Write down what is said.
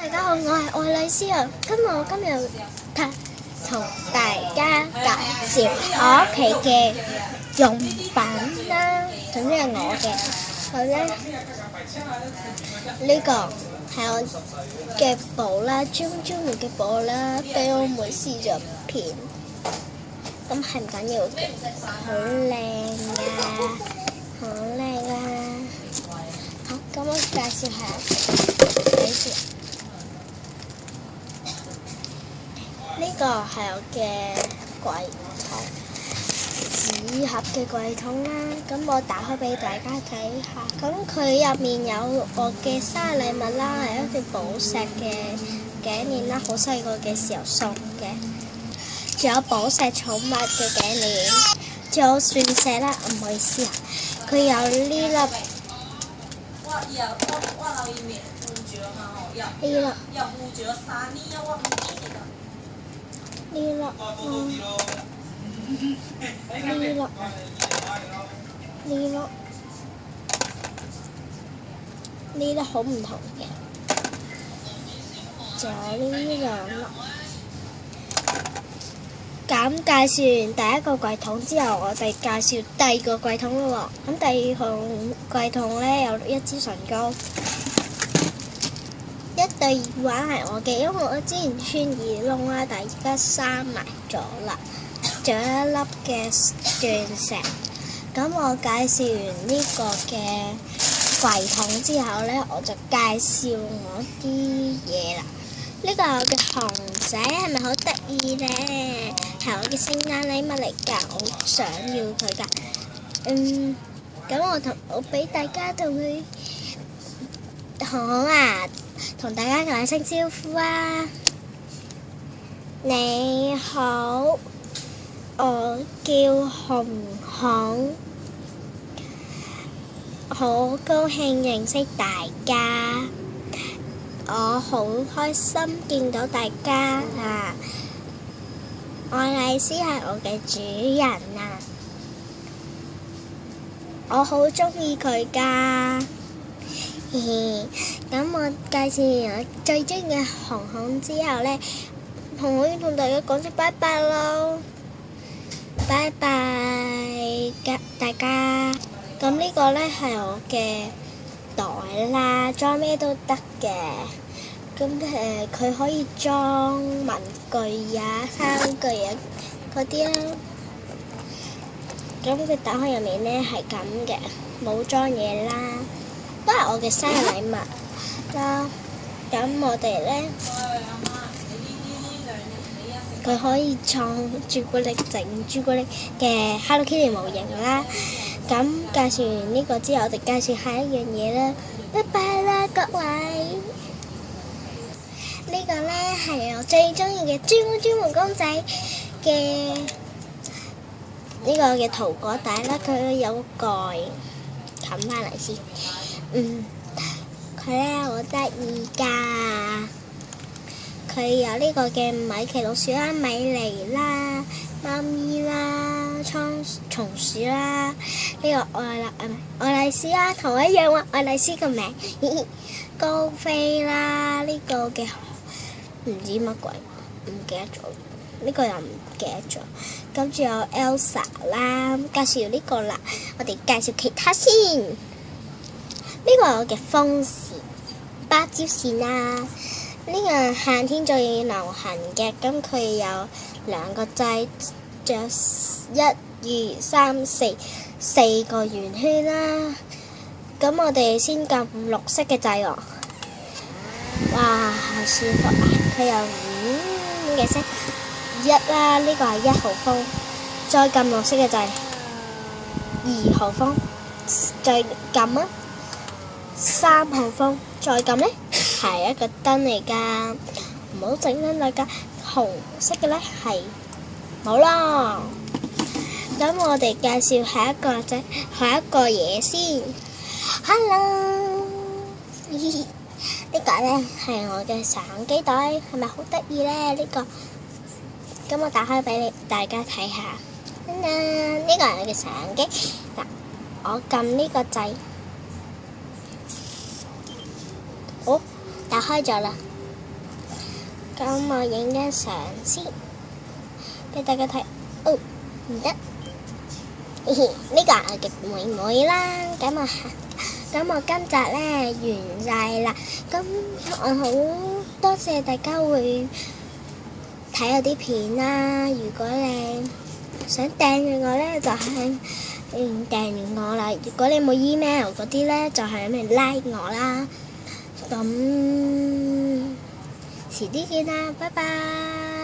大家好，我係愛麗絲啊。今日同大家介紹我屋企嘅用品啦。總之係我嘅，佢咧呢個係我嘅簿啦，專嘅簿啦，俾我妹試咗片。咁係唔緊要嘅，好靚㗎，好靚啊！好，咁我介紹下，睇住。呢個係我嘅櫃桶，紙盒嘅櫃桶啦。咁我打開俾大家睇下。咁佢入面有我嘅生日禮物啦，係一條寶石嘅頸鏈啦，好細個嘅時候送嘅。仲有寶石寵物嘅頸鏈，仲有鑽石啦。唔好意思啊，佢有呢粒。呢粒好唔同嘅，仲有呢兩粒。咁介紹完第一個櫃桶之後，我哋介紹第二個櫃桶咯喎。咁第二個櫃桶咧有一支唇膏，一對耳環係我嘅，因為我之前穿耳窿啦，但係而家閂埋咗啦。仲有一粒嘅鑽石。咁我介紹完呢個嘅櫃桶之後咧，我就介紹我啲嘢啦。呢個係我嘅熊仔，係咪好得意咧？係我嘅聖誕禮物嚟㗎，我好想要佢㗎。咁我俾大家同佢紅紅啊，同大家講聲招呼啊！你好，我叫紅紅，好高興認識大家。我好開心見到大家啊！愛麗絲係我嘅主人啊，我好鍾意佢㗎。咁我介紹完我最鍾意嘅紅紅之後呢，紅紅要同大家講聲拜拜咯，拜拜大家。咁呢個呢係我嘅袋啦，裝咩都得嘅。咁佢可以裝文具啊、餐具啊嗰啲啦。咁佢打開入面呢係咁嘅，冇裝嘢啦，都係我嘅生日禮物啦。咁我哋呢，佢可以創朱古力整朱古力嘅 Hello Kitty 模型啦。咁介紹完呢個之後，我哋介紹下一樣嘢啦。拜拜啦，各位！呢個呢係我最鍾意嘅專門公仔嘅呢個嘅桃果帶啦，佢有蓋冚返嚟先。佢呢好得意㗎，佢有呢個嘅米奇老鼠啦、米妮啦、貓咪啦、松鼠啦，呢個愛麗絲啦，同我一樣喎，愛麗絲個名高飛啦，呢個嘅唔知乜鬼，唔記得咗，呢個又唔記得咗。咁仲有 Elsa 啦，介紹完呢個啦，我哋介紹其他先。呢個係我嘅風扇，芭蕉扇啦。呢個夏天最流行嘅，咁佢有兩個掣，仲有1、2、3、4個圓圈啦。咁我哋先撳綠色嘅掣喎，哇，好舒服啊！佢有嘅聲1啦，呢個係1號風，再撳綠色嘅掣，2號風，再撳啊，3號風，再撳呢，係一個燈嚟㗎，唔好整親大家。紅色嘅呢係冇啦。咁我哋介紹下一個嘢先。Hello，呢個呢係我嘅相機袋，係咪好得意呢？呢個，咁我打開俾大家睇下。呢個係我嘅相機。嗱，我撳呢個掣，打開咗啦。咁我影張相先，俾大家睇。哦，唔得，呢個係我嘅妹妹啦。咁我今集咧完晒啦。咁我好多謝大家會睇我啲片啦。如果你想訂閱我咧，就係訂閱我啦。如果你冇 email 嗰啲咧，就係咁嚟拉我啦。咁遲啲見啦，拜拜。